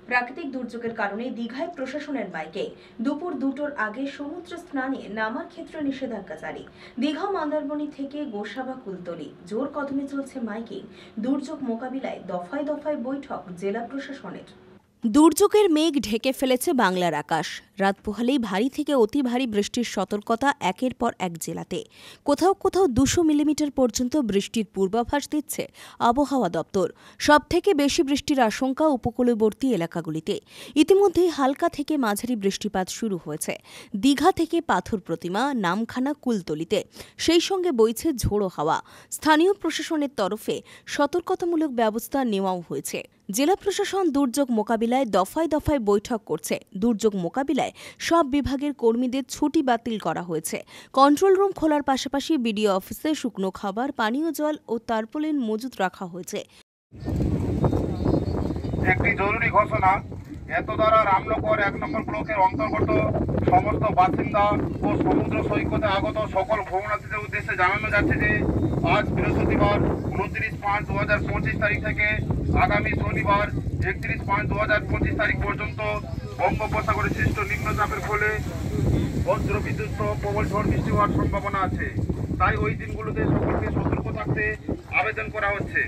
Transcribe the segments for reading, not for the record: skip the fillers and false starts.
প্রাকৃতিক দুর্যোগের কারণে দীঘায় প্রশাসনের মাইকে দুপুর 2টোর আগে সমুদ্র স্নানে নামার ক্ষেত্রে নিষেধাজ্ঞা জারি। দীঘা মন্দারমণি থেকে গোসাবা কুলতলি জোর কদমে চলছে মাইকিং। দুর্যোগ মোকাবিলায় দফায় দফায় বৈঠক জেলা প্রশাসনের। দুর্যোগের মেঘ ঢেকে ফেলেছে বাংলার আকাশ। রাত পোহালেই ভারী থেকে অতি ভারী বৃষ্টির সতর্কতা একের পর এক জেলাতে। কোথাও কোথাও 200 মিলিমিটার পর্যন্ত বৃষ্টির পূর্বাভাস দিচ্ছে আবহাওয়া দপ্তর। সবথেকে বেশি বৃষ্টির আশঙ্কা উপকূলবর্তী এলাকাগুলিতে। ইতিমধ্যেই হালকা থেকে মাঝারি বৃষ্টিপাত শুরু হয়েছে দীঘা থেকে পাথর প্রতিমা, নামখানা, কুলতলিতে। সেই সঙ্গে বইছে ঝোড়ো হাওয়া। স্থানীয় প্রশাসনের তরফে সতর্কতামূলক ব্যবস্থা নেওয়াও হয়েছে। জেলা প্রশাসন দুর্যোগ মোকাবিলায় দফায় দফায় বৈঠক করছে। দুর্যোগ মোকাবিলায় সব বিভাগের কর্মীদের ছুটি বাতিল করা হয়েছে। কন্ট্রোল রুম খোলার পাশাপাশি বিডিও অফিসে শুকনো খাবার, পানীয় জল ও তারপলিন মজুত রাখা হয়েছে। একটি জরুরি ঘোষণা। এত দ্বারা রামনগর 1 নম্বর ব্লকের অন্তর্গত সমস্ত বাসিন্দা ও সমুদ্র সৈকতে আগত সকল ভ্রমণার্থীদের উদ্দেশ্যে জানানো যাচ্ছে যে আজ বৃহস্পতিবার 29/5/2025 তারিখ থেকে আগামী শনিবার 31/5/2025 তারিখ পর্যন্ত বঙ্গোপসাগরে সৃষ্ট নিম্নচাপের ফলে বজ্র বিদ্যুৎ সহ প্রবল ঝড় বৃষ্টি হওয়ার সম্ভাবনা আছে। তাই ওই দিনগুলোতে সকলকে সতর্ক থাকতে আবেদন করা হচ্ছে।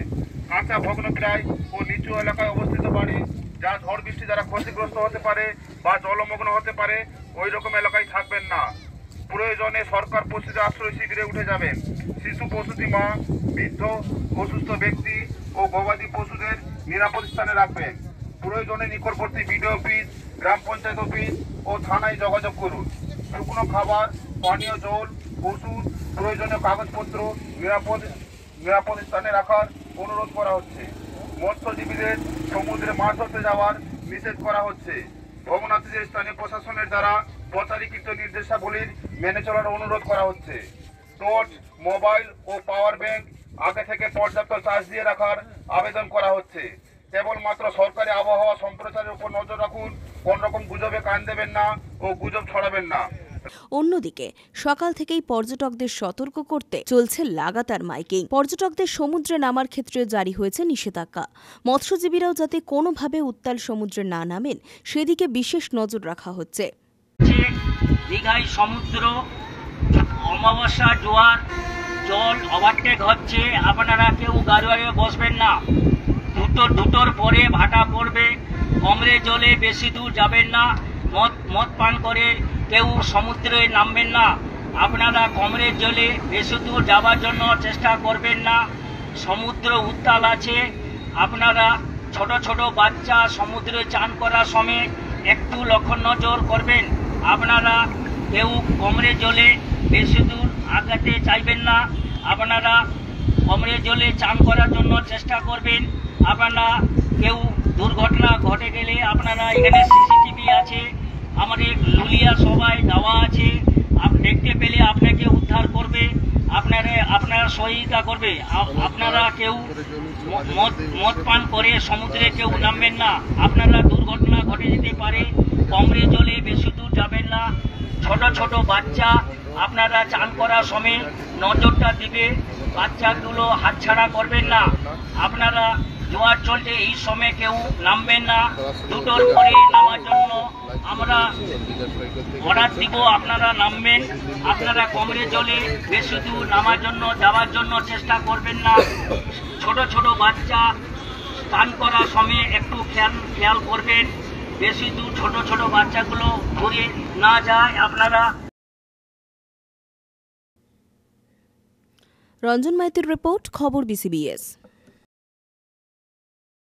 কাঁচা ভগ্নপ্রায় ও নিচু এলাকায় অবস্থিত বাড়ি যা ঝড় বৃষ্টি দ্বারা ক্ষতিগ্রস্ত হতে পারে বা জলমগ্ন হতে পারে ওই রকম এলাকায় থাকবেন না। প্রয়োজনে সরকার পোষিত আশ্রয় শিবিরে উঠে যাবেন। শিশু, প্রসূতি মা, বৃদ্ধ, অসুস্থ ব্যক্তি ও গবাদি পশুদের নিরাপদ স্থানে রাখবেন। প্রয়োজনে নিকটবর্তী বিডিও অফিস, গ্রাম পঞ্চায়েত অফিস ও থানায় যোগাযোগ করুন। শুকনো খাবার, পানীয় জল, ওষুধ, প্রয়োজনীয় কাগজপত্র নিরাপদ স্থানে রাখার অনুরোধ করা হচ্ছে। মৎস্যজীবীদের সমুদ্রে মাছ ধরতে যাওয়ার নিষেধ করা হচ্ছে। ভ্রমণার্থীদের স্থানীয় প্রশাসনের দ্বারা প্রচারীকৃত নির্দেশাবলীর মেনে চলার অনুরোধ করা হচ্ছে। টর্চ, মোবাইল ও পাওয়ার ব্যাংক আগে থেকে পর্যাপ্ত চার্জ দিয়ে রাখার আবেদন করা হচ্ছে। কেবলমাত্র সরকারি আবহাওয়া সম্প্রচারের উপর নজর রাখুন। কোন রকম গুজবে কান দেবেন না ও গুজব ছড়াবেন না। অন্যদিকে সকাল থেকেই পর্যটকদের সতর্ক করতে চলছে লাগাতার মাইকিং। পর্যটকদের সমুদ্রে নামার ক্ষেত্রে জারি হয়েছে নিষেধাজ্ঞা। মৎস্যজীবীরাও যাতে কোনোভাবে উত্তাল সমুদ্রে না নামেন সেদিকে বিশেষ নজর রাখা হচ্ছে। দীঘায় সমুদ্র অমাবস্যা জোয়ার জল ওভারটেক হচ্ছে। আপনারা কেউ গাড়ি বসবেন না। দুটোর পরে ভাটা পড়বে। কমরে জলে বেশি দূর যাবেন না। মদ পান করে কেউ সমুদ্রে নামবেন না। আপনারা কমরের জলে বেশি দূর যাওয়ার জন্য চেষ্টা করবেন না। সমুদ্র উত্তাল আছে। আপনারা ছোট ছোট বাচ্চা সমুদ্রে চান করার সময় একটু লক্ষ্য নজর করবেন। আপনারা কেউ কমরের জলে বেশি দূর আগাতে চাইবেন না। আপনারা কমরের জলে চান করার জন্য চেষ্টা করবেন। আপনারা কেউ দুর্ঘটনা ঘটে গেলে আপনারা এখানে সিসিটিভি আছে, আমাদের লুলিয়া সবাই দেওয়া আছে। দেখতে পেলে আপনাকে উদ্ধার করবে, আপনারা সহায়তা করবে। আপনারা কেউ মদ পান করে সমুদ্রে কেউ নামবেন না। আপনারা দুর্ঘটনা ঘটে যেতে পারে। কমরে জলে বেশি দূর যাবেন না। ছোট ছোট বাচ্চা আপনারা চান করার সময় নজরটা দিবে। বাচ্চাগুলো হাতছাড়া করবেন না। আপনারা জোয়ার চলছে এই সময় কেউ নামবেন না। দুটোর পরে নামার জন্য আমরা অর্ডার দিব, আপনারা নামবেন। আপনারা কমরে জলে বেশি দূর নামার জন্য যাওয়ার জন্য চেষ্টা করবেন না। ছোট ছোট বাচ্চা স্নান করার সময় একটু খেয়াল করবেন, বেশি দূর ছোট ছোট বাচ্চাগুলো ঘুরে না যায়। আপনারা। রঞ্জন মাইতির রিপোর্ট, খবর BCBS।